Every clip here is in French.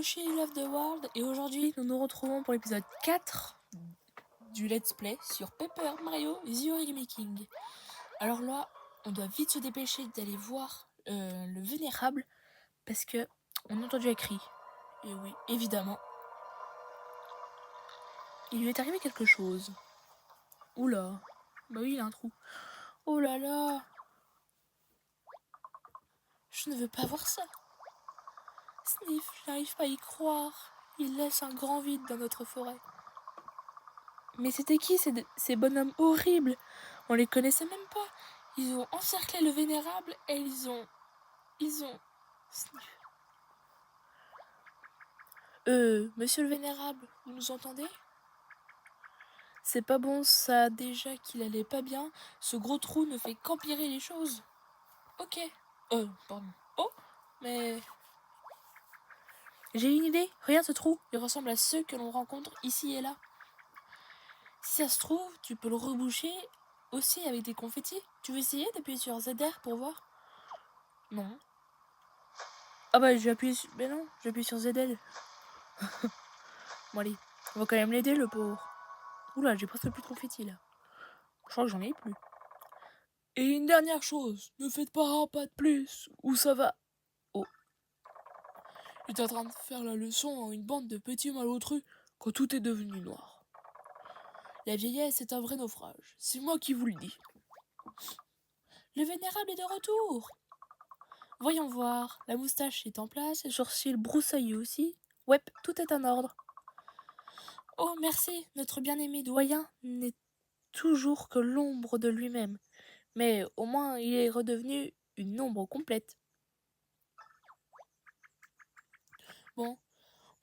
Yoshi Love the World et aujourd'hui nous nous retrouvons pour l'épisode 4 du let's play sur Paper Mario The Origami King. Alors là, on doit vite se dépêcher d'aller voir le vénérable parce que on a entendu un cri. Et oui, évidemment, il lui est arrivé quelque chose. Oula, bah oui, il a un trou. Oh là là, je ne veux pas voir ça. Sniff, je n'arrive pas à y croire. Il laisse un grand vide dans notre forêt. Mais c'était qui ces bonhommes horribles? On les connaissait même pas. Ils ont encerclé le vénérable et ils ont... Monsieur le vénérable, vous nous entendez? C'est pas bon ça, déjà qu'il allait pas bien. Ce gros trou ne fait qu'empirer les choses. Ok. Pardon. Oh, mais... J'ai une idée. Regarde ce trou. Il ressemble à ceux que l'on rencontre ici et là. Si ça se trouve, tu peux le reboucher aussi avec des confettis. Tu veux essayer d'appuyer sur ZR pour voir? Non. Ah bah j'ai appuyé sur... Mais non, j'ai appuyé sur ZL. Bon allez, on va quand même l'aider le pauvre. Oula, j'ai presque plus de confettis là. Je crois que j'en ai plus. Et une dernière chose, ne faites pas un pas de plus, ou ça va... Oh. Il est en train de faire la leçon à une bande de petits malotrus quand tout est devenu noir. La vieillesse est un vrai naufrage, c'est moi qui vous le dis. Le vénérable est de retour. Voyons voir, la moustache est en place, les sourcils broussaillés aussi. Ouais, tout est en ordre. Oh merci, notre bien-aimé doyen n'est toujours que l'ombre de lui-même, mais au moins il est redevenu une ombre complète. Bon,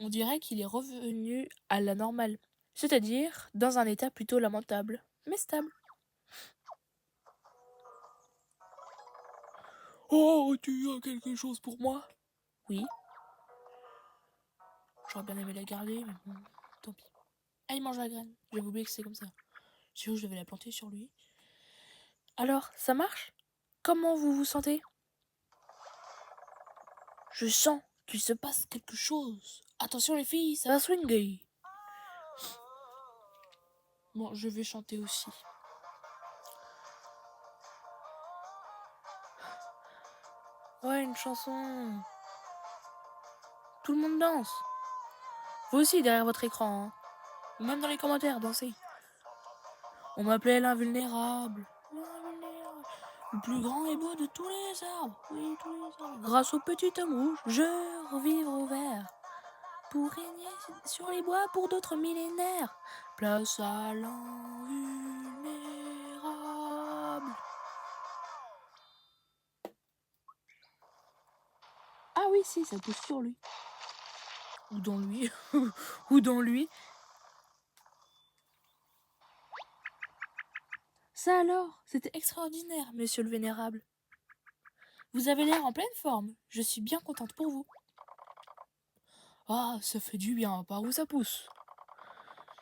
on dirait qu'il est revenu à la normale, c'est-à-dire dans un état plutôt lamentable, mais stable. Oh, tu as quelque chose pour moi? Oui. J'aurais bien aimé la garder, mais bon, tant pis. Ah, il mange la graine, j'avais oublié que c'est comme ça. Sinon, je devais la planter sur lui. Alors, ça marche? Comment vous vous sentez? Je sens qu'il se passe quelque chose. Attention les filles, ça va swinguer. Bon, je vais chanter aussi. Ouais, une chanson. Tout le monde danse. Vous aussi derrière votre écran. Hein. Ou même dans les commentaires, dansez. On m'appelait l'invulnérable. Le plus grand et beau de tous les arbres. Oui, tous les arbres. Grâce au petit homme rouge, je revivre au vert. Pour régner sur les bois pour d'autres millénaires. Place à l'invulnérable. Ah oui, si, ça pousse sur lui. Ou dans lui. Ou dans lui. Ça alors, c'était extraordinaire, monsieur le vénérable. Vous avez l'air en pleine forme. Je suis bien contente pour vous. Ah, ça fait du bien, par où ça pousse.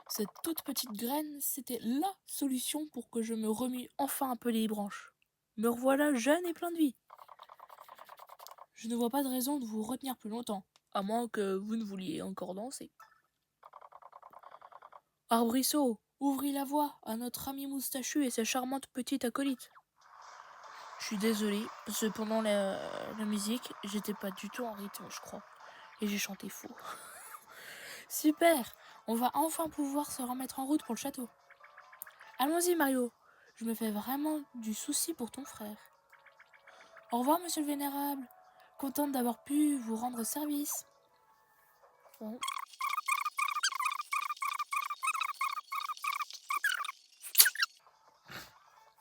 Cette toute petite graine, c'était LA solution pour que je me remue enfin un peu les branches. Me revoilà jeune et plein de vie. Je ne vois pas de raison de vous retenir plus longtemps, à moins que vous ne vouliez encore danser. Arbrisseau, ouvrez la voie à notre ami moustachu et sa charmante petite acolyte. Je suis désolée, parce que pendant la musique, j'étais pas du tout en rythme, je crois. Et j'ai chanté faux. Super, on va enfin pouvoir se remettre en route pour le château. Allons-y Mario, je me fais vraiment du souci pour ton frère. Au revoir monsieur le vénérable, contente d'avoir pu vous rendre service. Bon.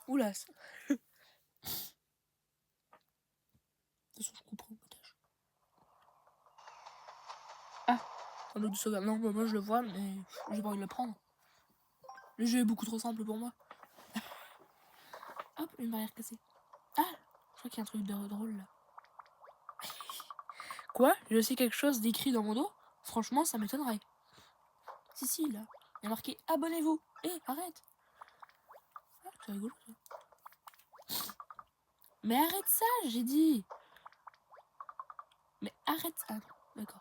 Oula. De toute façon, je couperai au montage. Ah, un autre sauvegarde. Non, moi je le vois, mais j'ai pas envie de le prendre. Le jeu est beaucoup trop simple pour moi. Hop, une barrière cassée. Ah, je crois qu'il y a un truc de drôle là. Quoi? J'ai aussi quelque chose d'écrit dans mon dos? Franchement, ça m'étonnerait. Si, là. Il y a marqué abonnez-vous. Arrête. Ah, c'est rigolo ça. Mais arrête ça, j'ai dit. Mais arrête ça. Ah, d'accord.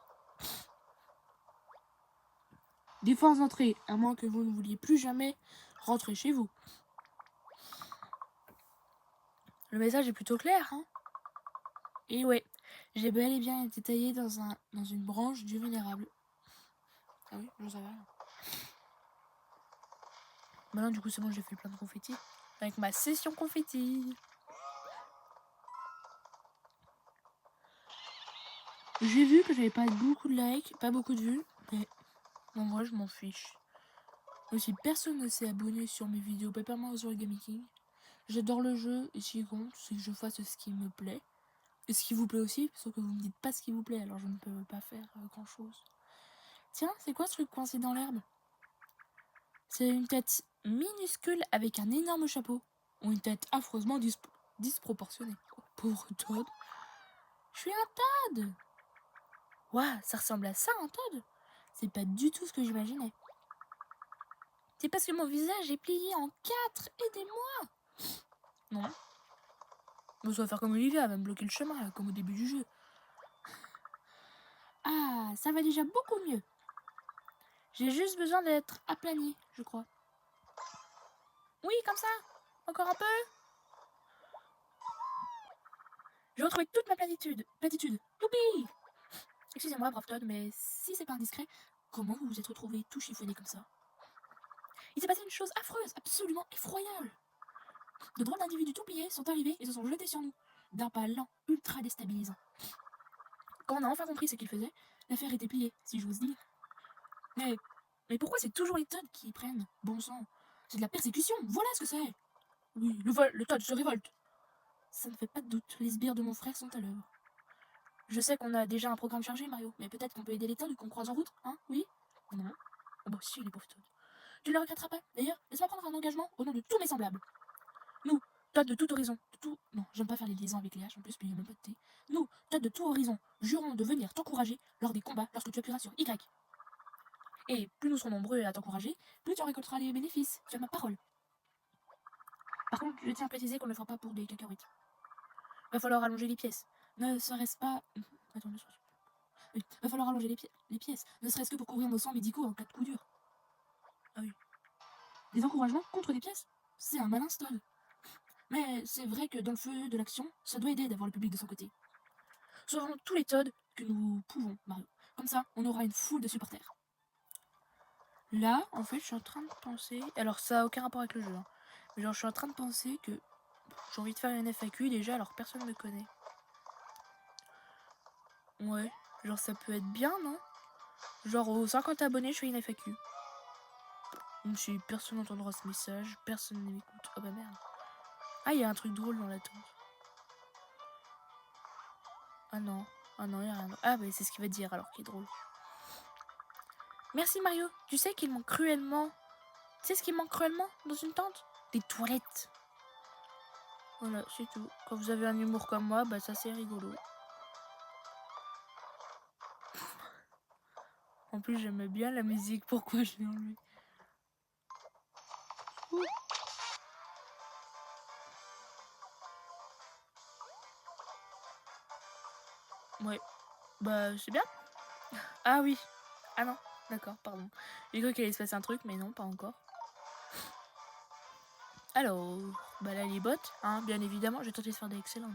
des forces d'entrée, à moins que vous ne vouliez plus jamais rentrer chez vous. Le message est plutôt clair, hein? Et ouais, j'ai bel et bien été taillé dans une branche du vénérable. Ah oui, j'en savais rien. Maintenant, du coup, c'est bon, j'ai fait plein de confettis. Avec ma session confetti. J'ai vu que j'avais pas beaucoup de likes, pas beaucoup de vues. Mais en vrai, je m'en fiche. Aussi, personne ne s'est abonné sur mes vidéos Paperman Origami King. J'adore le jeu et ce qui compte, c'est que je fasse ce qui me plaît. Et ce qui vous plaît aussi, sauf que vous me dites pas ce qui vous plaît, alors je ne peux pas faire grand chose. Tiens, c'est quoi ce truc coincé dans l'herbe? C'est une tête minuscule avec un énorme chapeau. Ou une tête affreusement disproportionnée. Oh, pauvre Todd. Je suis un Todd. Waouh, ça ressemble à ça un Todd. C'est pas du tout ce que j'imaginais. C'est parce que mon visage est plié en 4, aidez-moi. Non. On va faire comme Olivia, elle va me bloquer le chemin, là, comme au début du jeu. Ah, ça va déjà beaucoup mieux. J'ai juste besoin d'être aplani, je crois. Oui, comme ça. Encore un peu. J'ai retrouvé toute ma platitude. Youpi! Excusez-moi, brave Todd, mais si c'est pas indiscret, comment vous vous êtes retrouvé tout chiffonné comme ça? Il s'est passé une chose affreuse, absolument effroyable. De drôles d'individus tout pliés sont arrivés et se sont jetés sur nous, d'un pas lent, ultra déstabilisant. Quand on a enfin compris ce qu'ils faisaient, l'affaire était pliée, si j'ose dire. Mais pourquoi c'est toujours les Todd qui y prennent? Bon sang, c'est de la persécution, voilà ce que c'est. Oui, le Todd se révolte. Ça ne fait pas de doute, les sbires de mon frère sont à l'œuvre. Je sais qu'on a déjà un programme chargé, Mario, mais peut-être qu'on peut aider les Todd qu'on croise en route, hein? Oui? Non? Oh bah si, les pauvres Todd. Tu ne le regretteras pas. D'ailleurs, laisse-moi prendre un engagement au nom de tous mes semblables. Nous, Todd de tout horizon, de tout... Non, j'aime pas faire les liaisons avec les H en plus, puis il n'y a même pas de T. Nous, Todd de tout horizon, jurons de venir t'encourager lors des combats lorsque tu appuieras sur Y. Et plus nous serons nombreux à t'encourager, plus tu en récolteras les bénéfices. Tu as ma parole. Par contre, je tiens à préciser qu'on ne le fera pas pour des cacahuètes. Va falloir allonger les pièces. Ne serait-ce pas... Attends, ne serait-ce... Oui, va falloir allonger les pièces, ne serait-ce que pour couvrir nos soins médicaux en cas de coup dur. Ah oui. Des encouragements contre des pièces? C'est un malin stall. Mais c'est vrai que dans le feu de l'action, ça doit aider d'avoir le public de son côté. Sauvons tous les Todd que nous pouvons, Mario. Comme ça, on aura une foule de supporters. Là, en fait, je suis en train de penser... Alors, ça n'a aucun rapport avec le jeu, hein. Mais genre, je suis en train de penser que j'ai envie de faire une FAQ déjà, alors personne ne me connaît. Ouais, genre ça peut être bien, non? Genre aux 50 abonnés, je fais une FAQ. Même si personne n'entendra ce message, personne ne m'écoute. Oh bah merde. Ah, il y a un truc drôle dans l'attente. Ah non, il y a rien. Ah bah c'est ce qu'il va dire alors qui est drôle. Merci Mario, tu sais qu'il manque cruellement... Tu sais ce qui manque cruellement dans une tente? Des toilettes. Voilà, c'est tout. Quand vous avez un humour comme moi, bah ça c'est rigolo. En plus j'aimais bien la musique, pourquoi je l'ai enlevé? Ouais, bah c'est bien. Ah oui. Ah non, d'accord, pardon. J'ai cru qu'il allait se passer un truc, mais non, pas encore. Alors, bah là les bottes, hein, bien évidemment, j'ai tenté de faire des excellentes.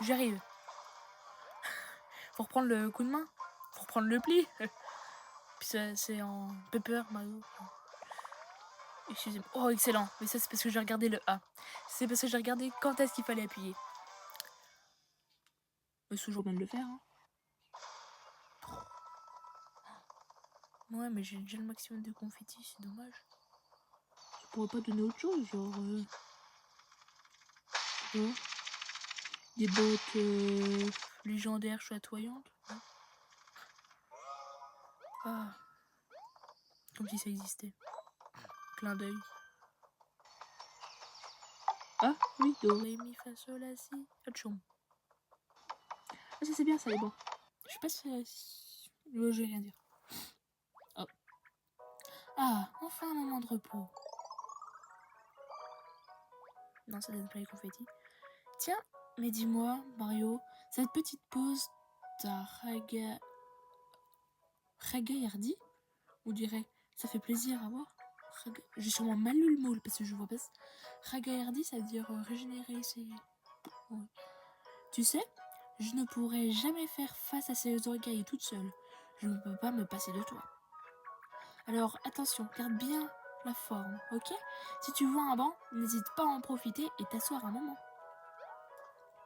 J'arrive. Faut reprendre le coup de main. Faut reprendre le pli. Puis c'est en pepper, Mario. Excusez-moi. Oh, excellent. Mais ça, c'est parce que j'ai regardé le A. C'est parce que j'ai regardé quand est-ce qu'il fallait appuyer. Mais c'est toujours bien de le faire, hein. Ouais, mais j'ai déjà le maximum de confettis, c'est dommage. Tu pourrais pas donner autre chose, genre... des bottes légendaires chatoyantes. Ah, comme si ça existait. Clin d'œil. Ah, oui, do, ré, mi, fa, sol, la, si, atchoum. Ah, ça c'est bien, ça, les bancs. Je sais pas si... Je vais rien dire. Oh. Ah, enfin un moment de repos. Non, ça donne pas les confettis. Tiens, mais dis-moi, Mario, cette petite pause Putain, Ragaillardi, on dirait. Ça fait plaisir à voir. J'ai sûrement mal lu le mot parce que je vois pas. Ragaillardi, ça veut dire régénérer. C'est. Ouais. Tu sais, je ne pourrais jamais faire face à ces orgueils toute seule. Je ne peux pas me passer de toi. Alors attention, garde bien la forme, ok? Si tu vois un banc, n'hésite pas à en profiter et t'asseoir un moment.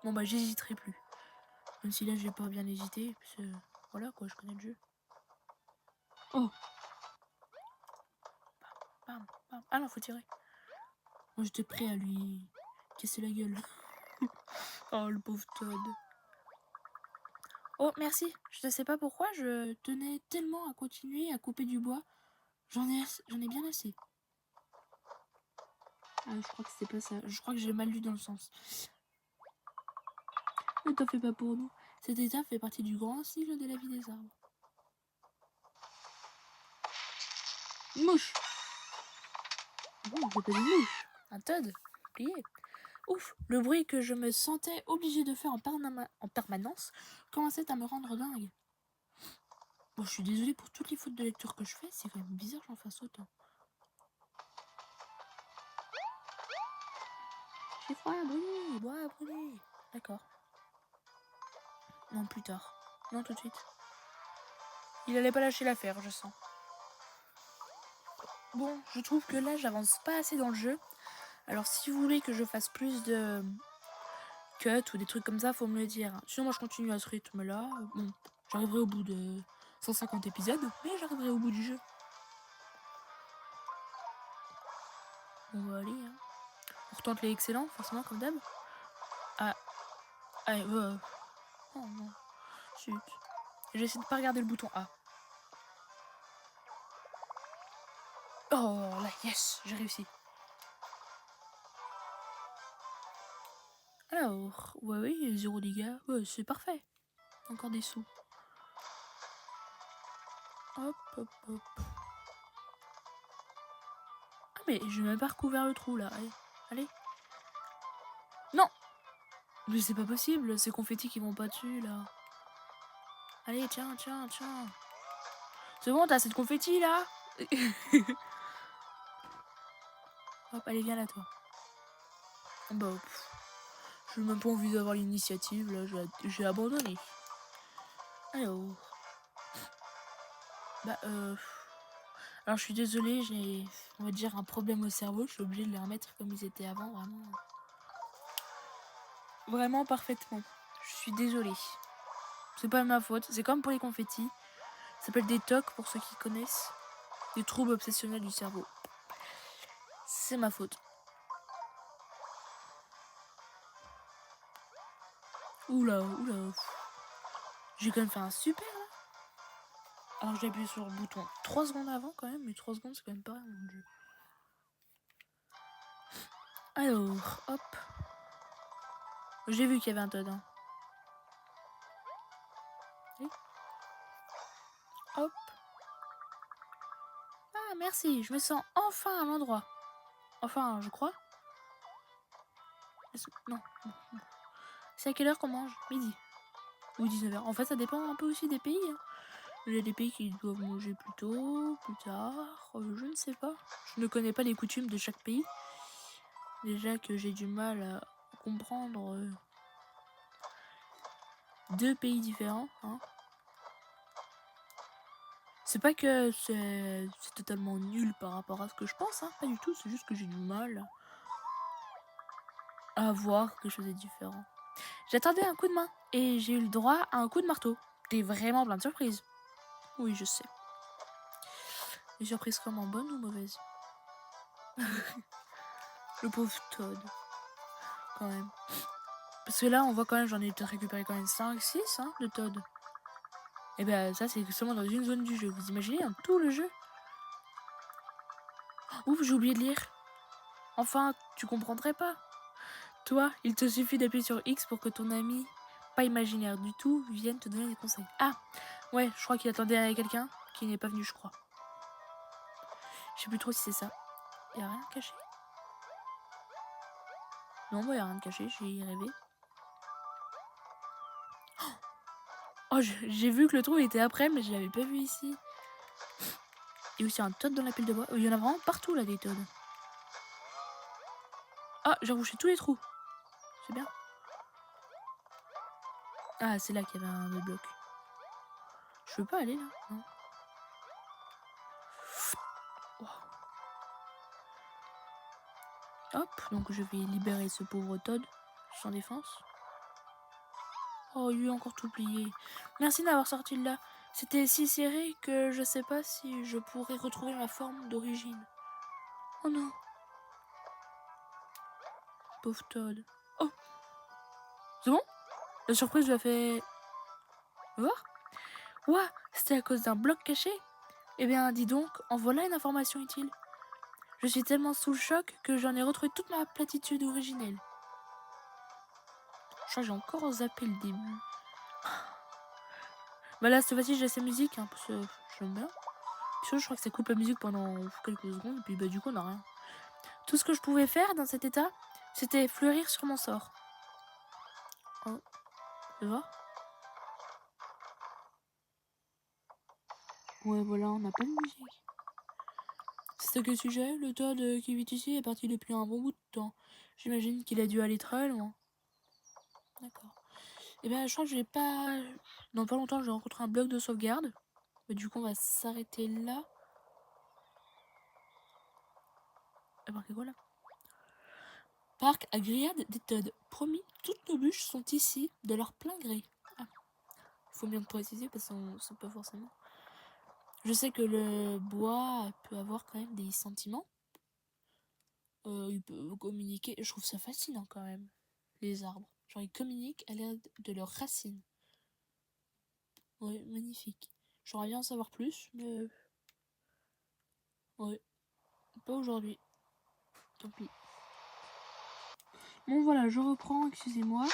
Bon bah j'hésiterai plus. Même si là j'ai pas bien hésité, parce que voilà quoi, je connais le jeu. Oh! Bam, bam. Ah non, faut tirer. Moi j'étais prêt à lui casser la gueule. Oh le pauvre Todd. Oh merci, je ne sais pas pourquoi je tenais tellement à continuer à couper du bois. J'en ai bien assez. Ah je crois que c'est pas ça. Je crois que j'ai mal lu dans le sens. Ne t'en fais pas pour nous. Cette étape fait partie du grand cycle de la vie des arbres. Une mouche. Bon, j'ai pas dit mouche. Un Todd. Plié. Ouf, le bruit que je me sentais obligée de faire en permanence commençait à me rendre dingue. Bon, je suis désolée pour toutes les fautes de lecture que je fais, c'est quand même bizarre que j'en fasse autant. J'ai froid, brûlé, bois, brûlé. D'accord. Non, plus tard. Non, tout de suite. Il allait pas lâcher l'affaire, je sens. Bon, je trouve que là, j'avance pas assez dans le jeu. Alors, si vous voulez que je fasse plus de cut ou des trucs comme ça, faut me le dire. Sinon, moi, je continue à ce rythme-là. Bon, j'arriverai au bout de 150 épisodes, mais j'arriverai au bout du jeu. On va aller, hein. On retente les excellents, forcément, comme d'hab. Ah, allez, oh non, zut. J'essaie de pas regarder le bouton A. Oh là, yes, j'ai réussi. Alors, ouais, 0 dégâts. Ouais, c'est parfait. Encore des sous. Hop, hop, hop. Ah, mais j'ai même pas recouvert le trou là. Allez, allez. Non! Mais c'est pas possible, ces confettis qui vont pas dessus là. Allez, tiens. C'est bon, t'as cette confetti là? Hop, allez, viens là toi. Bah, j'ai même pas envie d'avoir l'initiative là, j'ai abandonné. Alors. Bah, alors je suis désolée, j'ai, on va dire, un problème au cerveau. Je suis obligée de les remettre comme ils étaient avant, vraiment. Vraiment parfaitement. Je suis désolée. C'est pas de ma faute. C'est comme pour les confettis. Ça s'appelle des TOC pour ceux qui connaissent. Des troubles obsessionnels du cerveau. C'est ma faute. Oula. J'ai quand même fait un super là. Alors j'ai appuyé sur le bouton 3 secondes avant quand même, mais 3 secondes c'est quand même pas mon dieu. Alors, hop. J'ai vu qu'il y avait un Todd. Hein. Oui. Hop. Ah merci, je me sens enfin à l'endroit. Enfin, je crois. Non. C'est à quelle heure qu'on mange? Midi. Ou 19h. En fait, ça dépend un peu aussi des pays. Hein. Il y a des pays qui doivent manger plus tôt, plus tard. Je ne sais pas. Je ne connais pas les coutumes de chaque pays. Déjà que j'ai du mal à comprendre 2 pays différents. Hein. C'est pas que c'est totalement nul par rapport à ce que je pense. Hein. Pas du tout. C'est juste que j'ai du mal à voir quelque chose de différent. J'attendais un coup de main et j'ai eu le droit à un coup de marteau. T'es vraiment plein de surprises. Oui, je sais. Des surprises comment, bonnes ou mauvaises? Le pauvre Todd. Quand même. Parce que là, on voit quand même, j'en ai peut-être récupéré quand même 5, 6 hein, de Todd. Et ben ça, c'est seulement dans une zone du jeu. Vous imaginez, hein, tout le jeu? Ouf, j'ai oublié de lire. Enfin, tu comprendrais pas. Toi, il te suffit d'appuyer sur X pour que ton ami, pas imaginaire du tout, vienne te donner des conseils. Ah, ouais, je crois qu'il attendait quelqu'un qui n'est pas venu, je crois. Je sais plus trop si c'est ça. Y a rien de caché? Non, bah y a rien de caché, j'ai rêvé. Oh, j'ai vu que le trou était après, mais je l'avais pas vu ici. Il y a aussi un Toad dans la pile de bois. Il y en a vraiment partout là des Toads. Ah, j'ai rebouché tous les trous. C'est bien. Ah, c'est là qu'il y avait un autre bloc. Je peux pas aller là, non. Wow. Hop, donc je vais libérer ce pauvre Toad sans défense. Oh, il a encore tout plié. Merci d'avoir sorti de là. C'était si serré que je sais pas si je pourrais retrouver ma forme d'origine. Oh non. Pauvre Toad. Oh, c'est bon? La surprise lui a fait... voir? Ouah, c'était à cause d'un bloc caché? Eh bien, dis donc, en voilà une information utile. Je suis tellement sous le choc que j'en ai retrouvé toute ma platitude originelle. Je crois que j'ai encore zappé le début. Bah là, cette fois-ci, j'ai laissé musique, hein, parce que j'aime bien. Puis je crois que ça coupe la musique pendant quelques secondes, et puis bah du coup, on n'a rien. Tout ce que je pouvais faire dans cet état, c'était fleurir sur mon sort. Oh, tu vois? Ouais, voilà, on n'a pas de musique. C'est quel sujet? Le Toad qui vit ici est parti depuis un bon bout de temps. J'imagine qu'il a dû aller très loin. D'accord. Et ben, je crois que je vais pas... Dans pas longtemps, je vais rencontrer un bloc de sauvegarde. Bah, du coup, on va s'arrêter là. Ah, marqué quoi là? Parc à grillade des Toads. Promis, toutes nos bûches sont ici, de leur plein gré. Ah, faut bien le préciser parce qu'on sait pas forcément. Je sais que le bois peut avoir quand même des sentiments. Il peut communiquer. Je trouve ça fascinant quand même, les arbres. Genre, ils communiquent à l'aide de leurs racines. Ouais, magnifique. J'aurais bien en savoir plus, mais... Ouais, pas aujourd'hui. Tant pis. Bon, voilà, je reprends, excusez-moi.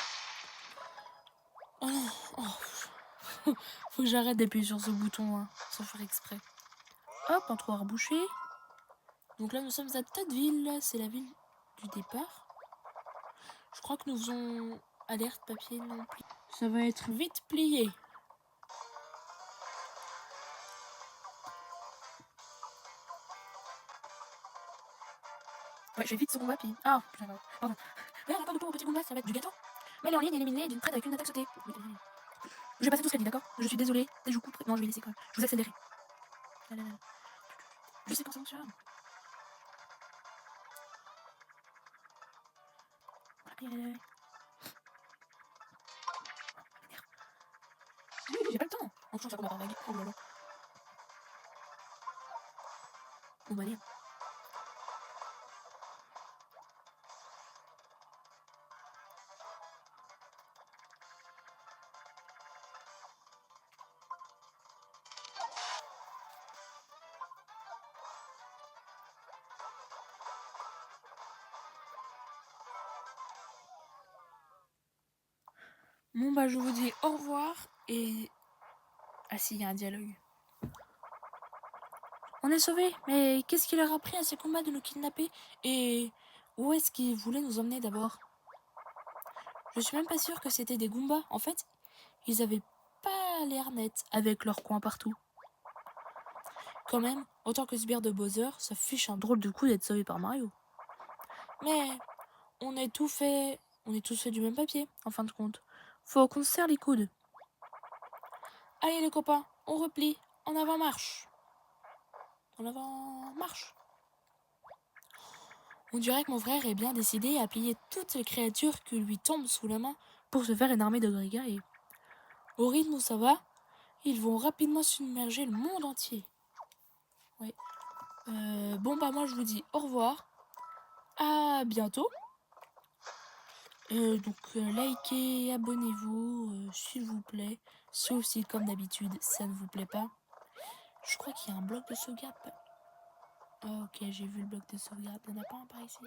Oh non, oh. Faut que j'arrête d'appuyer sur ce bouton, hein, sans faire exprès. Hop, un trou à reboucher. Donc là, nous sommes à Tadeville, c'est la ville du départ. Je crois que nous faisons alerte papier non plié. Ça va être vite plié. Ouais, je vais vite ce combat, puis... Ah, putain, pardon. Là, encore de pauvres petits combats, ça va être du gâteau. Mais elle est en ligne, éliminé d'une traite avec une attaque sautée. Je vais passer tout ce qu'elle dit, d'accord? Je suis désolée. Je vous coupe. Non, je vais laisser quand même. Je vous accélère. Là, là, là. Je sais quand c'est bon, celui-là. Allez. Oui, j'ai pas le temps. En plus, ça commence par vague. Oh là là. On va aller. Bon, bah, je vous dis au revoir et... Ah si, il y a un dialogue. On est sauvés, mais qu'est-ce qui leur a pris à ces combats de nous kidnapper? Et où est-ce qu'ils voulaient nous emmener d'abord? Je suis même pas sûre que c'était des Goombas. En fait, ils avaient pas l'air net avec leurs coins partout. Quand même, en tant que sbire de Bowser, ça fiche un drôle de coup d'être sauvé par Mario. Mais on est tous fait du même papier, en fin de compte. Faut qu'on se serre les coudes. Allez les copains, on replie. En avant marche. En avant marche. On dirait que mon frère est bien décidé à plier toutes les créatures qui lui tombent sous la main pour se faire une armée de Griga et... Au rythme où ça va, ils vont rapidement submerger le monde entier. Oui. Bon bah moi je vous dis au revoir. À bientôt. Donc likez, abonnez-vous, s'il vous plaît. Sauf si comme d'habitude ça ne vous plaît pas. Je crois qu'il y a un bloc de sauvegarde. Ah, ok, j'ai vu le bloc de sauvegarde. Il n'y en a pas un par ici.